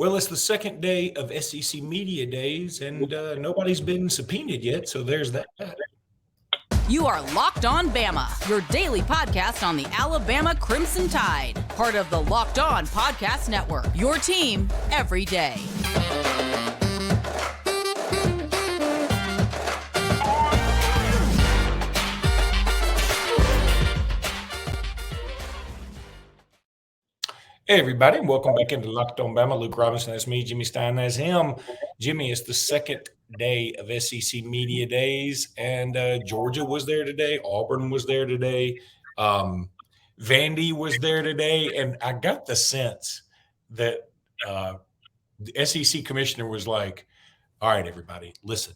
Well, it's the second day of SEC Media Days, and nobody's been subpoenaed yet, so there's that. You are Locked On Bama, your daily podcast on the Alabama Crimson Tide. Part of the Locked On Podcast Network, your team every day. Hey, everybody, and welcome back into Locked On Bama. Luke Robinson, that's me. Jimmy Stein, that's him. Jimmy, it's the second day of SEC Media Days, and Georgia was there today. Auburn was there today. Vandy was there today, and I got the sense that the SEC commissioner was like, all right, everybody, listen.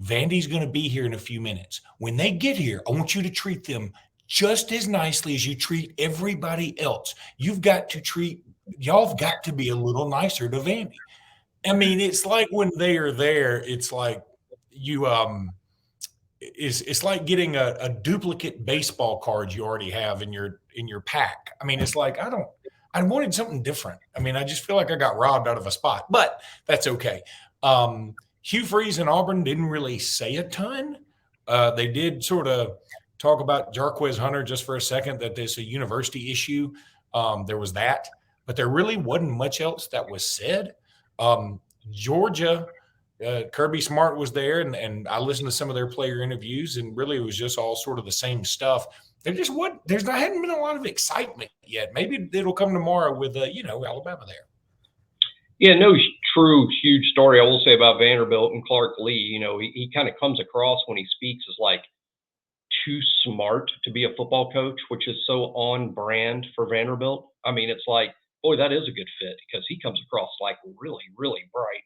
Vandy's going to be here in a few minutes. When they get here, I want you to treat them just as nicely as you treat everybody else. Y'all have got to be a little nicer to Vandy. I mean, it's like when they are there, it's like it's like getting a duplicate baseball card you already have in your pack. I mean, it's like I wanted something different. I mean, I just feel like I got robbed out of a spot, but that's okay. Hugh Freeze and Auburn didn't really say a ton. They did sort of talk about Jarquez Hunter just for a second, that there's a university issue. There was that, but there really wasn't much else that was said. Georgia, Kirby Smart was there, and I listened to some of their player interviews, and really it was just all sort of the same stuff. Hadn't been a lot of excitement yet. Maybe it'll come tomorrow with Alabama there. Yeah, no true huge story I will say about Vanderbilt and Clark Lee. You know, he kind of comes across when he speaks as like too smart to be a football coach, which is so on brand for Vanderbilt. I mean, it's like, boy, that is a good fit because he comes across like really, really bright.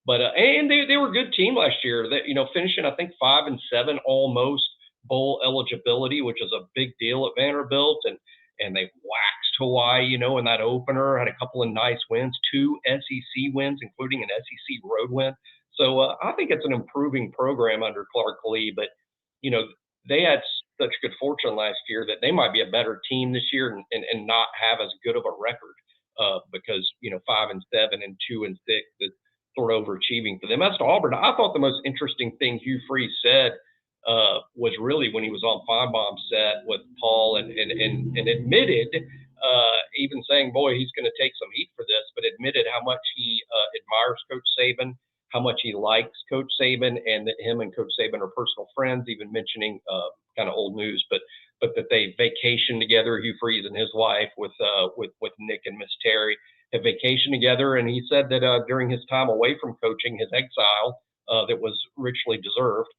But and they were a good team last year. That finishing I think 5-7, almost bowl eligibility, which is a big deal at Vanderbilt, and they waxed Hawaii, in that opener. Had a couple of nice wins, 2 SEC wins, including an SEC road win. So I think it's an improving program under Clark Lee. But they had such good fortune last year that they might be a better team this year and not have as good of a record because 5-7 and 2-6 is sort of overachieving for them. As to Auburn, I thought the most interesting thing Hugh Freeze said was really when he was on Feinbaum's set with Paul and admitted, even saying, boy, he's going to take some heat for this, but admitted how much he admires Coach Saban, how much he likes Coach Saban, and that him and Coach Saban are personal friends, even mentioning kind of old news, but that they vacation together, Hugh Freeze and his wife with Nick and Miss Terry have vacationed together. And he said that during his time away from coaching, his exile that was richly deserved,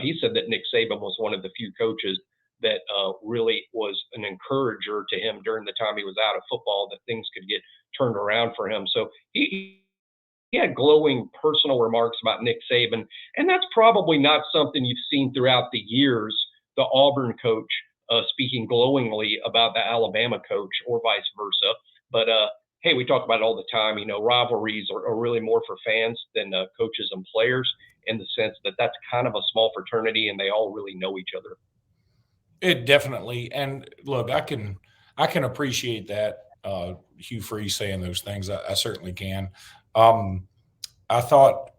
he said that Nick Saban was one of the few coaches that really was an encourager to him during the time he was out of football, that things could get turned around for him. So he had glowing personal remarks about Nick Saban, and that's probably not something you've seen throughout the years, the Auburn coach speaking glowingly about the Alabama coach or vice versa. But, hey, we talk about it all the time. Rivalries are really more for fans than coaches and players, in the sense that that's kind of a small fraternity and they all really know each other. It definitely. And look, I can appreciate that, Hugh Freeze saying those things. I certainly can. I thought,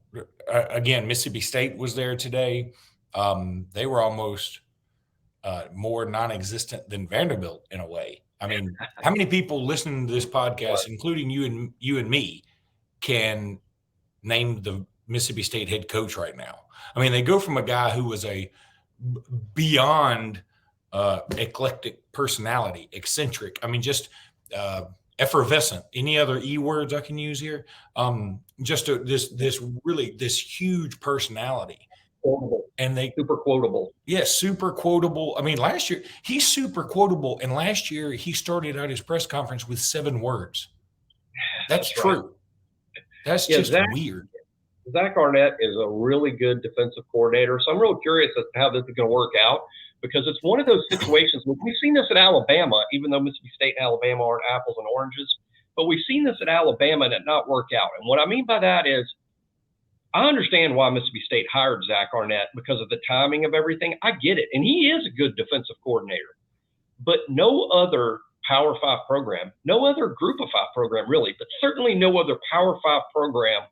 again, Mississippi State was there today. They were almost more non-existent than Vanderbilt in a way. I mean, how many people listening to this podcast, including you and me, can name the Mississippi State head coach right now? I mean, they go from a guy who was a beyond eclectic personality, eccentric. I mean, just effervescent. Any other E words I can use here? Just this huge personality. Quotable. And they super quotable. Yes, super quotable. I mean, last year he's super quotable, and last year he started out his press conference with 7 words. That's true. Right. That's just weird. Zach Arnett is a really good defensive coordinator, so I'm real curious as to how this is going to work out, because it's one of those situations. We've seen this at Alabama, even though Mississippi State and Alabama aren't apples and oranges, but we've seen this at Alabama and it not work out. And what I mean by that is, I understand why Mississippi State hired Zach Arnett because of the timing of everything. I get it. And he is a good defensive coordinator. But no other Power 5 program, no other Group of 5 program really, but certainly no other Power 5 program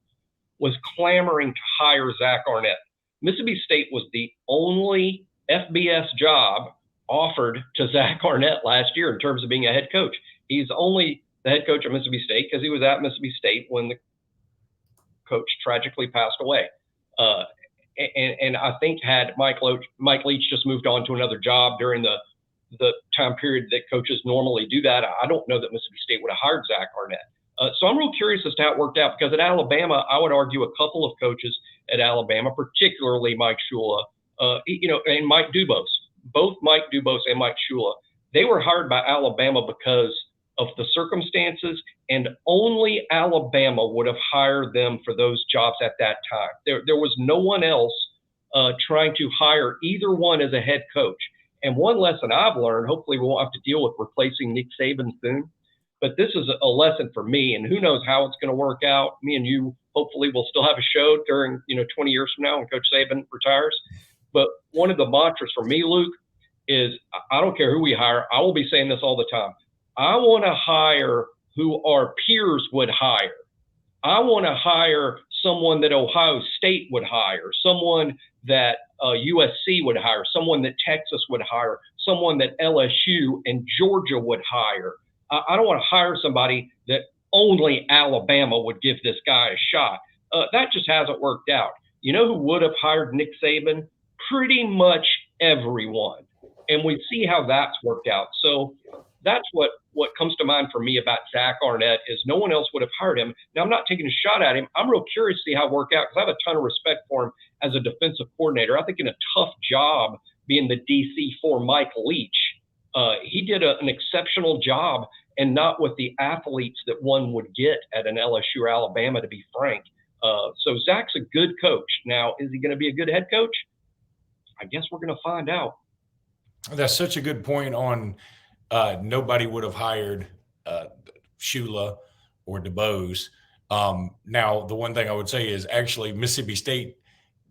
was clamoring to hire Zach Arnett. Mississippi State was the only FBS job offered to Zach Arnett last year in terms of being a head coach. He's only the head coach of Mississippi State because he was at Mississippi State when the coach tragically passed away. And I think had Mike Leach just moved on to another job during the time period that coaches normally do that, I don't know that Mississippi State would have hired Zach Arnett. So I'm real curious as to how it worked out, because at Alabama, I would argue a couple of coaches at Alabama, particularly Mike Shula, and Mike Dubose, both Mike Dubose and Mike Shula, they were hired by Alabama because of the circumstances, and only Alabama would have hired them for those jobs at that time. There was no one else trying to hire either one as a head coach. And one lesson I've learned, hopefully we won't have to deal with replacing Nick Saban soon, but this is a lesson for me, and who knows how it's going to work out. Me and you hopefully will still have a show during 20 years from now when Coach Saban retires. But one of the mantras for me, Luke, is I don't care who we hire. I will be saying this all the time. I want to hire who our peers would hire. I want to hire someone that Ohio State would hire, someone that USC would hire, someone that Texas would hire, someone that LSU and Georgia would hire. I don't want to hire somebody that only Alabama would give this guy a shot. That just hasn't worked out. You know who would have hired Nick Saban? Pretty much everyone. And we see how that's worked out. So that's what comes to mind for me about Zach Arnett is no one else would have hired him. Now, I'm not taking a shot at him. I'm real curious to see how it worked out because I have a ton of respect for him as a defensive coordinator. I think in a tough job being the DC for Mike Leach, he did an exceptional job, and not with the athletes that one would get at an LSU or Alabama, to be frank. So Zach's a good coach. Now, is he going to be a good head coach? I guess we're going to find out. That's such a good point on nobody would have hired Shula or DeBose. Now, the one thing I would say is actually Mississippi State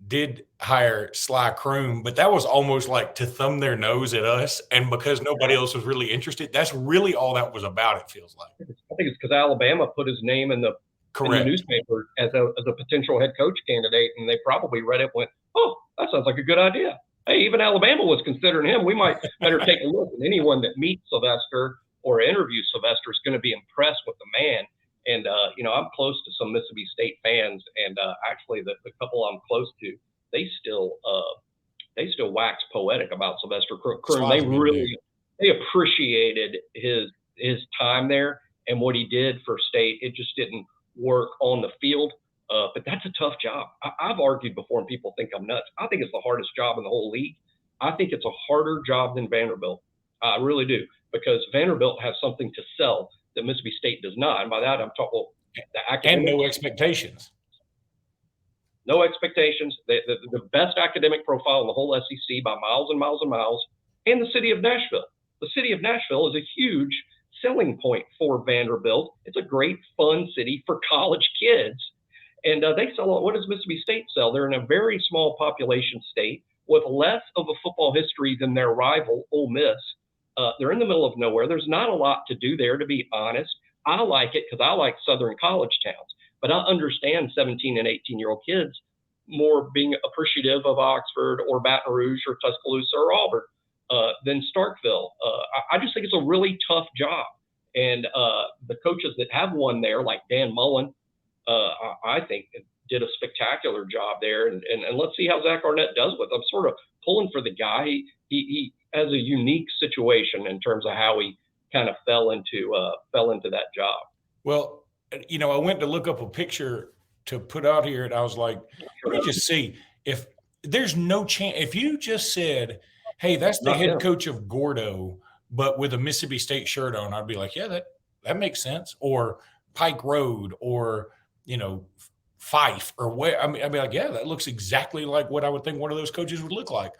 did hire Sly Croom, but that was almost like to thumb their nose at us. And because nobody else was really interested, that's really all that was about, it feels like. I think it's because Alabama put his name in the newspaper as a potential head coach candidate, and they probably read it and went, oh, that sounds like a good idea. Hey, even Alabama was considering him. We might better take a look. And anyone that meets Sylvester or interviews Sylvester is going to be impressed with the man. And, I'm close to some Mississippi State fans, and actually the couple I'm close to, they still wax poetic about Sylvester Croom. They appreciated his time there and what he did for State. It just didn't work on the field. But that's a tough job. I've argued before, and people think I'm nuts. I think it's the hardest job in the whole league. I think it's a harder job than Vanderbilt. I really do, because Vanderbilt has something to sell that Mississippi State does not. And by that, I'm talking the academic. And no expectations. No expectations. The best academic profile in the whole SEC by miles and miles and miles, and the city of Nashville. The city of Nashville is a huge selling point for Vanderbilt. It's a great, fun city for college kids. And they sell, what does Mississippi State sell? They're in a very small population state with less of a football history than their rival, Ole Miss. They're in the middle of nowhere. There's not a lot to do there, to be honest. I like it because I like southern college towns. But I understand 17 and 18-year-old kids more being appreciative of Oxford or Baton Rouge or Tuscaloosa or Auburn than Starkville. I just think it's a really tough job. And the coaches that have won there, like Dan Mullen, I think did a spectacular job there. And let's see how Zach Arnett does with it. I'm sort of pulling for the guy. He has a unique situation in terms of how he kind of fell into that job. Well, I went to look up a picture to put out here, and I was like, let me just see if there's no chance. If you just said, hey, that's the head coach of Gordo, but with a Mississippi State shirt on, I'd be like, yeah, that makes sense. Or Pike Road, or Fife, or what? I'd be like, yeah, that looks exactly like what I would think one of those coaches would look like.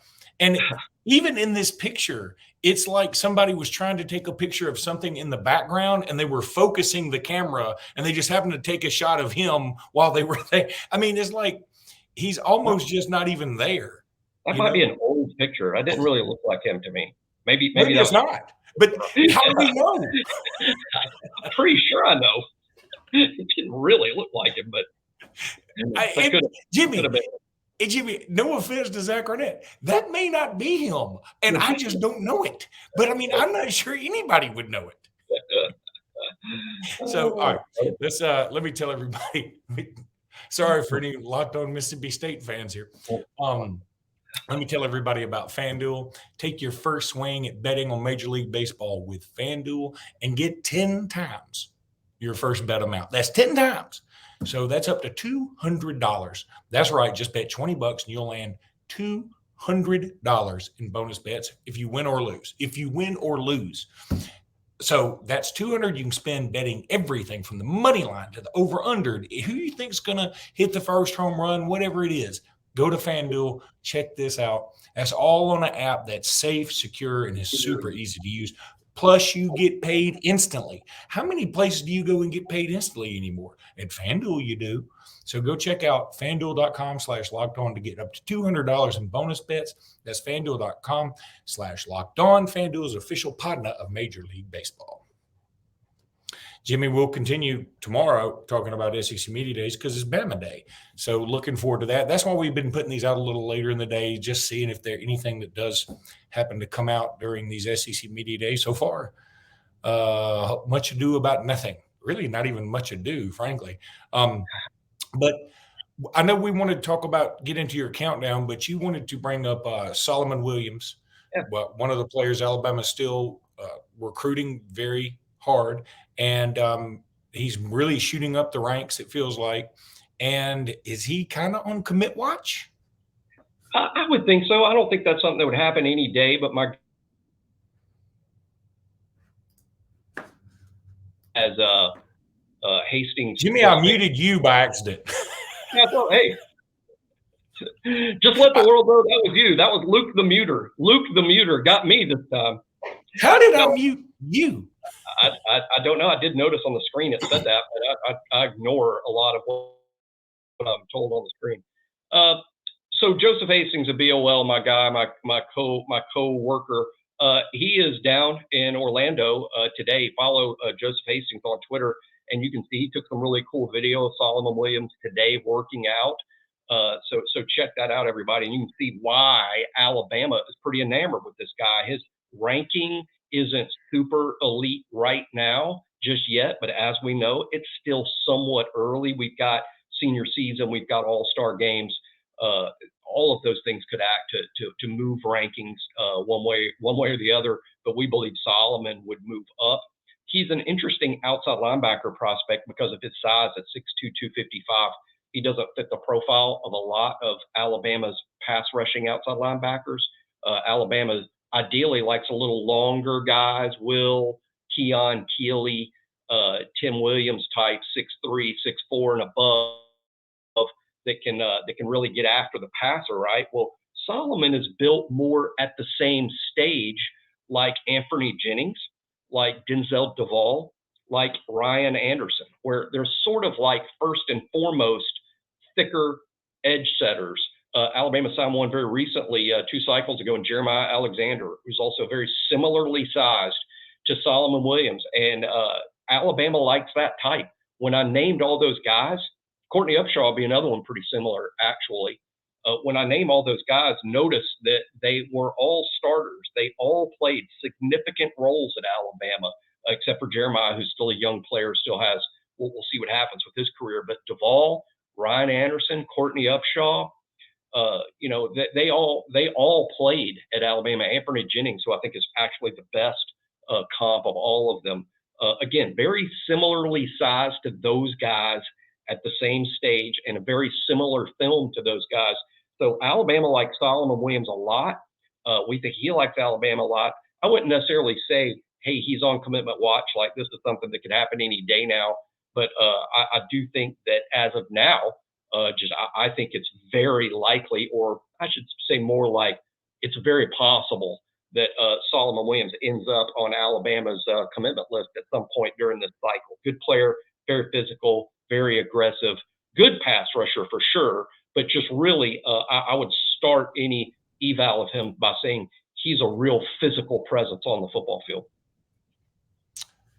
And even in this picture, it's like somebody was trying to take a picture of something in the background, and they were focusing the camera, and they just happened to take a shot of him while they were there. I mean, it's like he's almost just not even there. That might be an old picture. That didn't really look like him to me. Maybe it's not. But how do we know? I'm pretty sure I know. It didn't really look like him, but Jimmy, no offense to Zach Arnett, that may not be him, and I just don't know it. But I mean, I'm not sure anybody would know it. So, all right, let me tell everybody. Sorry for any Locked On Mississippi State fans here. Let me tell everybody about FanDuel. Take your first swing at betting on Major League Baseball with FanDuel and get 10 times your first bet amount. That's 10 times. So that's up to $200. That's right. Just bet $20 and you'll land $200 in bonus bets if you win or lose. So that's $200 you can spend betting everything from the money line to the over-under, who you think is going to hit the first home run, whatever it is. Go to FanDuel, check this out. That's all on an app that's safe, secure, and is super easy to use. Plus, you get paid instantly. How many places do you go and get paid instantly anymore? At FanDuel, you do. So go check out FanDuel.com/lockedon to get up to $200 in bonus bets. That's FanDuel.com/lockedon. FanDuel is an official partner of Major League Baseball. Jimmy, will continue tomorrow talking about SEC Media Days because it's Bama Day. So looking forward to that. That's why we've been putting these out a little later in the day, just seeing if there's anything that does happen to come out during these SEC Media Days. So far, much ado about nothing. Really not even much ado, frankly. But I know we wanted to get into your countdown, but you wanted to bring up Solomon Williams, one of the players Alabama's still recruiting very hard. And he's really shooting up the ranks, it feels like. And is he kind of on commit watch? I would think so. I don't think that's something that would happen any day, but Hastings. Jimmy, I muted you by accident. Yeah, so, hey, just let the world know that was you. That was Luke the Muter. Luke the Muter got me this time. How did I mute you? I don't know. I did notice on the screen it said that, but I ignore a lot of what I'm told on the screen. So Joseph Hastings of BOL, my guy, my co-worker, he is down in Orlando today. Follow Joseph Hastings on Twitter, and you can see he took some really cool video of Solomon Williams today working out. So check that out, everybody, and you can see why Alabama is pretty enamored with this guy. His ranking isn't super elite right now just yet, but as we know, it's still somewhat early. We've got senior season, we've got all-star games. All of those things could act to move rankings one way or the other, but we believe Solomon would move up. He's an interesting outside linebacker prospect because of his size at 6'2", 255. He doesn't fit the profile of a lot of Alabama's pass rushing outside linebackers. Alabama ideally likes a little longer guys, Will, Keon Keeley, Tim Williams type, 6'3", 6'4", and above, that can really get after the passer, right? Well, Solomon is built more at the same stage like Anthony Jennings, like Denzel Duvall, like Ryan Anderson, where they're sort of like first and foremost thicker edge setters. Alabama signed one very recently, 2 cycles ago, in Jeremiah Alexander, who's also very similarly sized to Solomon Williams. And Alabama likes that type. When I named all those guys, Courtney Upshaw will be another one pretty similar, actually. When I name all those guys, notice that they were all starters. They all played significant roles at Alabama, except for Jeremiah, who's still a young player, still has, we'll see what happens with his career. But Duvall, Ryan Anderson, Courtney Upshaw, they all played at Alabama. Anthony Jennings, who I think is actually the best comp of all of them. Again, very similarly sized to those guys at the same stage, and a very similar film to those guys. So Alabama likes Solomon Williams a lot. We think he likes Alabama a lot. I wouldn't necessarily say, hey, he's on commitment watch, like this is something that could happen any day now. But I do think that as of now, I think it's very likely, or I should say more like it's very possible that Solomon Williams ends up on Alabama's commitment list at some point during this cycle. Good player, very physical, very aggressive, good pass rusher for sure, but just really, I would start any eval of him by saying he's a real physical presence on the football field.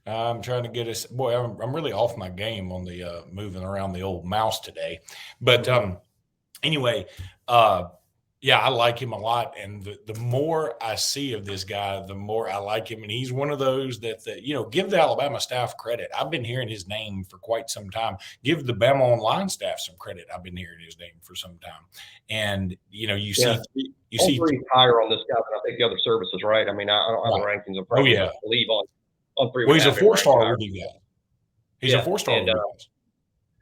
I'm trying to get us. Boy, I'm really off my game on the moving around the old mouse today. But anyway, yeah, I like him a lot. And the more I see of this guy, the more I like him. And he's one of those that, give the Alabama staff credit. I've been hearing his name for quite some time. Give the Bama Online staff some credit. I've been hearing his name for some time. And, you see higher on this guy than I think the other services, right? I mean, I don't have the rankings in front of me, but I believe on 3. Well, he's a 4-star with you guys. He's a 4-star with you guys.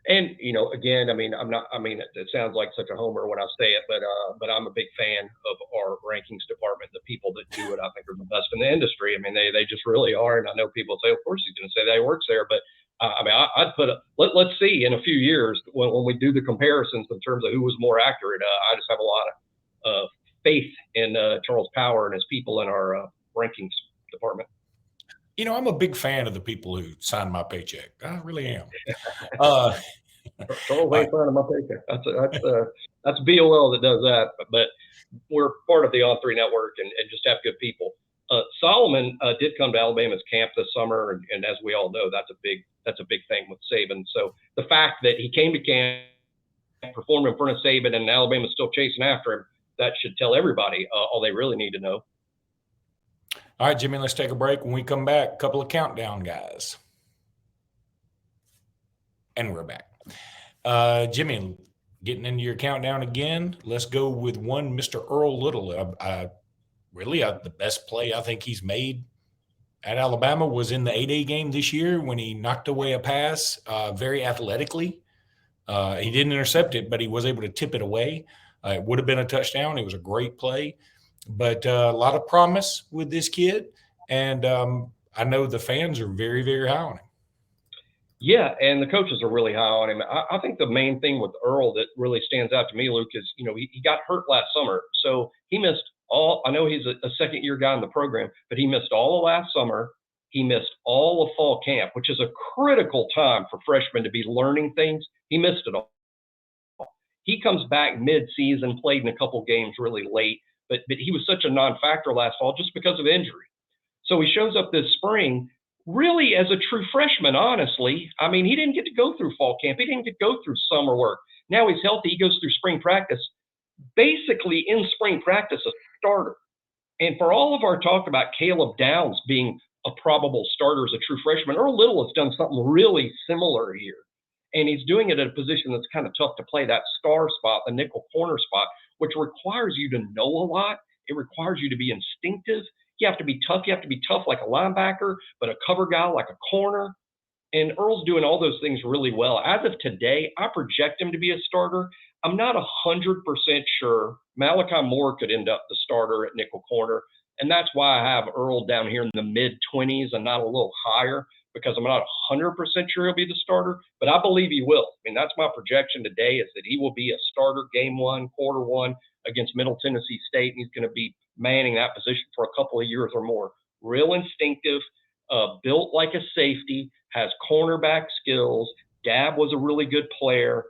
And, again, I mean, it sounds like such a homer when I say it, but I'm a big fan of our rankings department. The people that do it, I think, are the best in the industry. I mean, they just really are. And I know people say, of course, he's going to say that he works there. But, I'd put let's see in a few years when we do the comparisons in terms of who was more accurate. I just have a lot of faith in Charles Power and his people in our rankings department. I'm a big fan of the people who sign my paycheck. I really am. Charles ain't signing my paycheck. That's BOL that does that. But we're part of the On3 network and just have good people. Solomon did come to Alabama's camp this summer, and as we all know, that's a big thing with Saban. So the fact that he came to camp, performed in front of Saban, and Alabama's still chasing after him, that should tell everybody all they really need to know. All right, Jimmy, let's take a break. When we come back, a couple of countdown guys. And we're back. Jimmy, getting into your countdown again, let's go with one Mr. Earl Little. The best play I think he's made at Alabama was in the 8A game this year when he knocked away a pass very athletically. He didn't intercept it, but he was able to tip it away. It would have been a touchdown. It was a great play. But a lot of promise with this kid, and I know the fans are very, very high on him. Yeah, and the coaches are really high on him. I think the main thing with Earl that really stands out to me, Luke, is he got hurt last summer, so he missed all. I know he's a second-year guy in the program, but he missed all of last summer. He missed all of fall camp, which is a critical time for freshmen to be learning things. He missed it all. He comes back mid-season, played in a couple games really late. But he was such a non-factor last fall just because of injury. So he shows up this spring really as a true freshman, honestly. I mean, he didn't get to go through fall camp. He didn't get to go through summer work. Now he's healthy. He goes through spring practice. Basically, in spring practice, a starter. And for all of our talk about Caleb Downs being a probable starter as a true freshman, Earl Little has done something really similar here. And he's doing it at a position that's kind of tough to play, that star spot, the nickel corner spot, which requires you to know a lot. It requires you to be instinctive. You have to be tough. You have to be tough like a linebacker, but a cover guy like a corner. And Earl's doing all those things really well. As of today, I project him to be a starter. I'm not 100% sure. Malachi Moore could end up the starter at nickel corner. And that's why I have Earl down here in the mid-20s and not a little higher, because I'm not 100% sure he'll be the starter, but I believe he will. I mean, that's my projection today, is that he will be a starter game 1, quarter 1 against Middle Tennessee State, and he's going to be manning that position for a couple of years or more. Real instinctive, built like a safety, has cornerback skills. Dab was a really good player,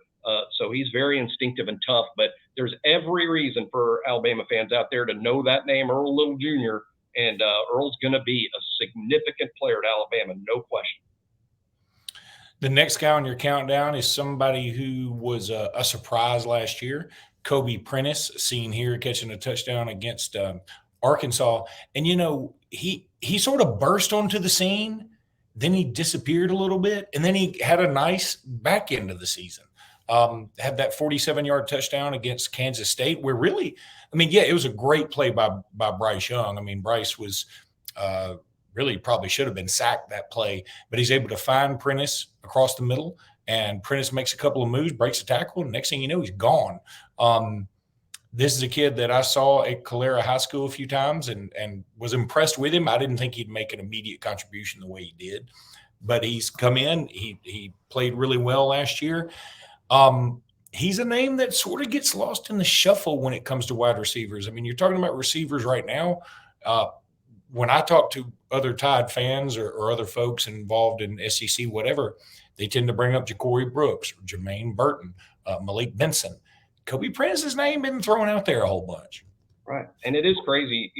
so he's very instinctive and tough, but there's every reason for Alabama fans out there to know that name, Earl Little Jr., and Earl's going to be a significant player at Alabama, no question. The next guy on your countdown is somebody who was a surprise last year, Kobe Prentice, seen here catching a touchdown against Arkansas. And, he sort of burst onto the scene, then he disappeared a little bit, and then he had a nice back end of the season. Had that 47-yard touchdown against Kansas State, where really, it was a great play by Bryce Young. Bryce was really probably should have been sacked that play, but he's able to find Prentice across the middle, and Prentice makes a couple of moves, breaks a tackle, and next thing you know, he's gone. This is a kid that I saw at Calera High School a few times and was impressed with him. I didn't think he'd make an immediate contribution the way he did, but he's come in. He played really well last year. He's a name that sort of gets lost in the shuffle when it comes to wide receivers. You're talking about receivers right now. When I talk to other Tide fans or other folks involved in SEC, whatever, they tend to bring up Ja'Cory Brooks, Jermaine Burton, Malik Benson. Kobe Prince's name been thrown out there a whole bunch. Right. And it is crazy.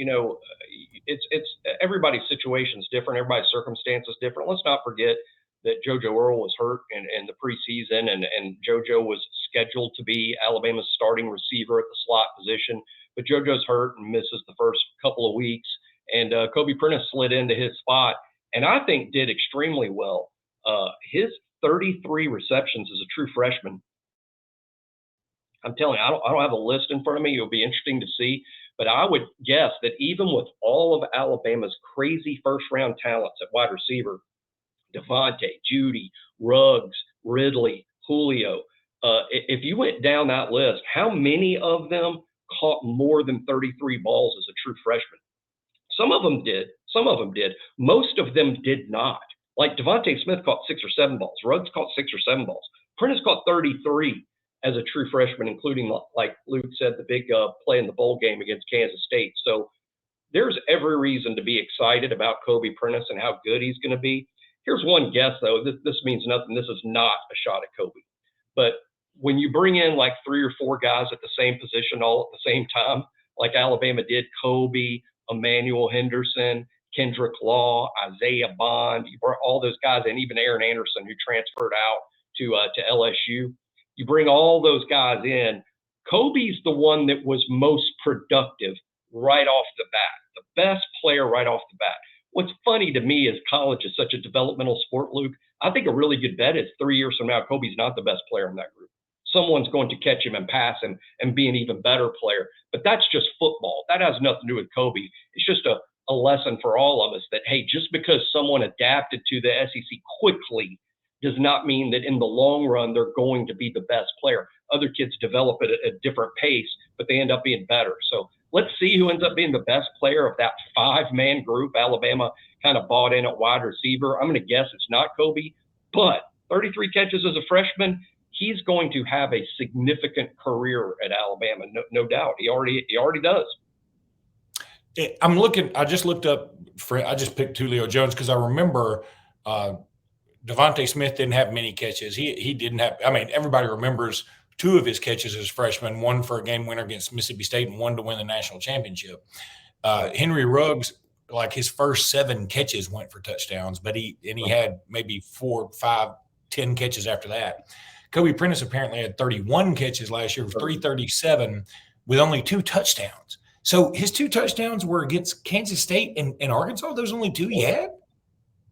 It's everybody's situation is different. Everybody's circumstance is different. Let's not forget that JoJo Earl was hurt in the preseason, and JoJo was scheduled to be Alabama's starting receiver at the slot position. But JoJo's hurt and misses the first couple of weeks. And Kobe Prentice slid into his spot, and I think did extremely well. His 33 receptions as a true freshman. I'm telling you, I don't have a list in front of me. It'll be interesting to see. But I would guess that even with all of Alabama's crazy first-round talents at wide receiver, Devontae, Judy, Ruggs, Ridley, Julio, if you went down that list, how many of them caught more than 33 balls as a true freshman? Some of them did. Some of them did. Most of them did not. Like Devontae Smith caught 6 or 7 balls. Ruggs caught 6 or 7 balls. Prentice caught 33 as a true freshman, including, like Luke said, the big play in the bowl game against Kansas State. So there's every reason to be excited about Kobe Prentice and how good he's going to be. Here's one guess, though. This means nothing. This is not a shot at Kobe. But when you bring in like 3 or 4 guys at the same position all at the same time, like Alabama did, Kobe, Emmanuel Henderson, Kendrick Law, Isaiah Bond, you brought all those guys, and even Aaron Anderson, who transferred out to LSU. You bring all those guys in. Kobe's the one that was most productive right off the bat, the best player right off the bat. What's funny to me is college is such a developmental sport, Luke. I think a really good bet is 3 years from now, Kobe's not the best player in that group. Someone's going to catch him and pass him and be an even better player. But that's just football. That has nothing to do with Kobe. It's just a lesson for all of us that, hey, just because someone adapted to the SEC quickly does not mean that in the long run they're going to be the best player. Other kids develop at a different pace, but they end up being better. So let's see who ends up being the best player of that 5-man group Alabama kind of bought in at wide receiver. I'm going to guess it's not Kobe, but 33 catches as a freshman, he's going to have a significant career at Alabama, no doubt. He already does. I just looked up I just picked Julio Jones because I remember Devontae Smith didn't have many catches. He didn't have, everybody remembers 2 of his catches as freshman, one for a game winner against Mississippi State and one to win the national championship. Henry Ruggs, like his first 7 catches went for touchdowns, but he had maybe 4, 5, 10 catches after that. Kobe Prentice apparently had 31 catches last year, 337 with only 2 touchdowns. So his 2 touchdowns were against Kansas State and Arkansas. Those only 2 he had?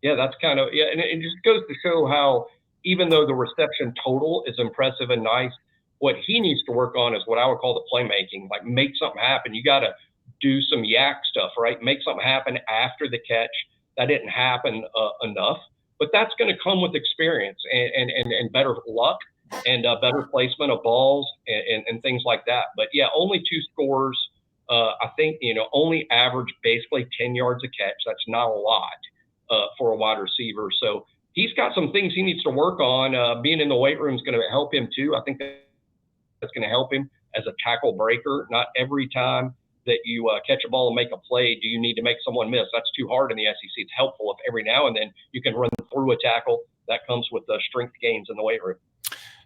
Yeah, that's kind of, and it just goes to show how, even though the reception total is impressive and nice, what he needs to work on is what I would call the playmaking, like make something happen. You got to do some yak stuff, right? Make something happen after the catch. That didn't happen enough, but that's going to come with experience and better luck and better placement of balls and things like that. But yeah, only 2 scores. I think, only average basically 10 yards a catch. That's not a lot for a wide receiver. So he's got some things he needs to work on. Being in the weight room is going to help him too. I think that's going to help him as a tackle breaker. Not every time that you catch a ball and make a play do you need to make someone miss. That's too hard in the SEC. It's helpful if every now and then you can run through a tackle. That comes with the strength gains in the weight room.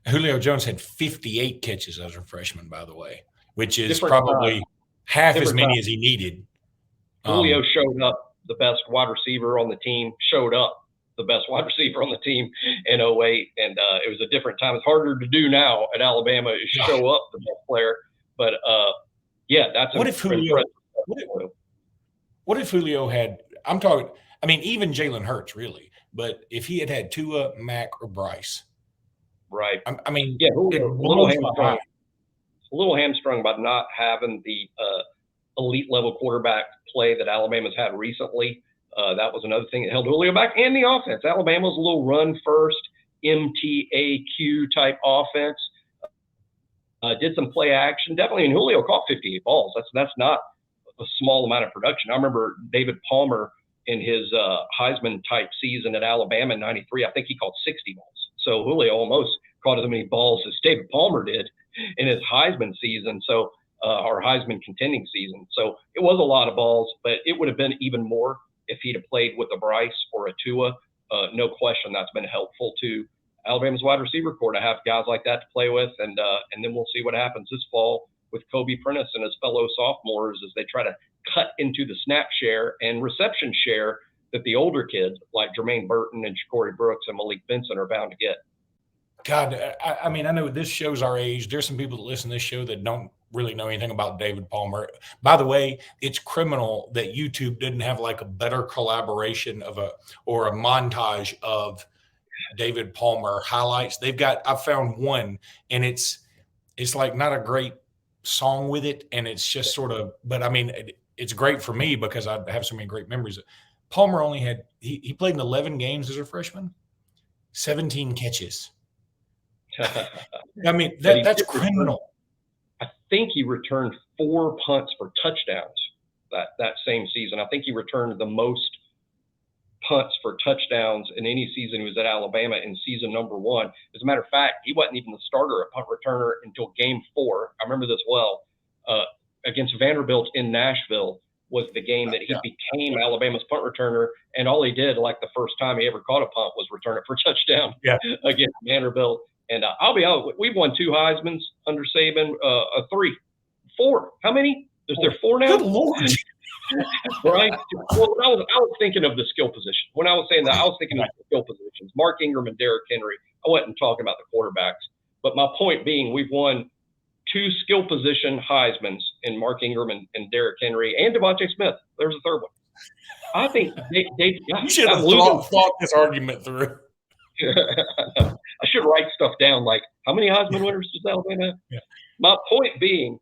Julio Jones had 58 catches as a freshman, by the way, which is probably half as many as he needed. Julio showed up the best wide receiver on the team, in 08, and it was a different time. It's harder to do now at Alabama is show up the best player. But, yeah, that's what if Julio had – I'm talking – even Jalen Hurts, really. But if he had Tua, Mac, or Bryce. Right. Julio, a little hamstrung by not having the elite level quarterback play that Alabama's had recently. That was another thing that held Julio back, and the offense. Alabama's a little run first, MTAQ type offense. Did some play action, definitely. And Julio caught 58 balls. That's not a small amount of production. I remember David Palmer in his Heisman type season at Alabama in '93. I think he caught 60 balls. So Julio almost caught as many balls as David Palmer did in his Heisman season. So our Heisman contending season. So it was a lot of balls, but it would have been even more if he'd have played with a Bryce or a Tua. No question that's been helpful to Alabama's wide receiver core to have guys like that to play with. And then we'll see what happens this fall with Kobe Prentice and his fellow sophomores as they try to cut into the snap share and reception share that the older kids like Jermaine Burton and Corey Brooks and Malik Benson are bound to get. God, I mean, I know this shows our age. There's some people that listen to this show that don't really know anything about David Palmer. By the way, it's criminal that YouTube didn't have like a better collaboration or a montage of David Palmer highlights. I found one, and it's like not a great song with it, and it's just sort of, but I mean, it's great for me because I have so many great memories. Palmer only had, he played in 11 games as a freshman, 17 catches. I mean, that's criminal. I think he returned 4 punts for touchdowns that same season. I think he returned the most punts for touchdowns in any season he was at Alabama in season number 1. As a matter of fact, he wasn't even the starter at punt returner until game 4. I remember this well. Against Vanderbilt in Nashville was the game that he became Alabama's punt returner, and all he did, like the first time he ever caught a punt, was return it for a touchdown against Vanderbilt. And I'll be honest, we've won 2 Heismans under Saban, 3, 4. How many? Is there 4 now? Good Lord. Right? Well, I was thinking of the skill position. When I was saying that, I was thinking of the skill positions. Mark Ingram and Derrick Henry. I wasn't talking about the quarterbacks. But my point being, we've won 2 skill position Heismans in Mark Ingram and Derrick Henry and Devontae Smith. There's a third one. I think you should have thought this argument through. I should write stuff down like, how many Heisman winners does Alabama have? Yeah. My point being,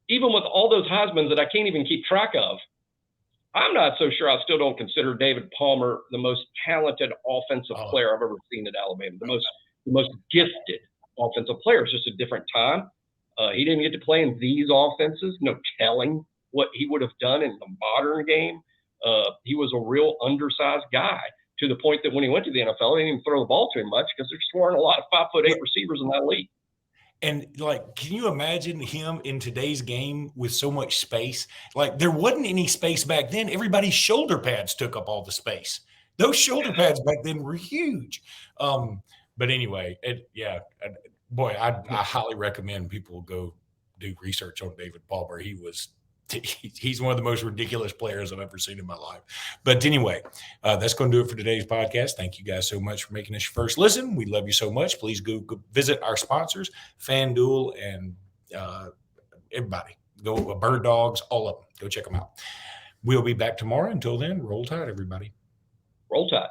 even with all those Heismans that I can't even keep track of, I'm not so sure. I still don't consider David Palmer the most talented offensive player I've ever seen at Alabama. The most gifted offensive player. It's just a different time. He didn't get to play in these offenses. No telling what he would have done in the modern game. He was a real undersized guy, to the point that when he went to the NFL, they didn't even throw the ball to him much because there just weren't a lot of 5'8" receivers in that league. And like, can you imagine him in today's game with so much space? Like, there wasn't any space back then. Everybody's shoulder pads took up all the space. Those shoulder pads back then were huge. But anyway, boy, I highly recommend people go do research on David Palmer. He's one of the most ridiculous players I've ever seen in my life. But anyway, that's going to do it for today's podcast. Thank you guys so much for making this your first listen. We love you so much. Please go visit our sponsors, FanDuel and everybody. Go Bird Dogs, all of them. Go check them out. We'll be back tomorrow. Until then, roll tide, everybody. Roll tide.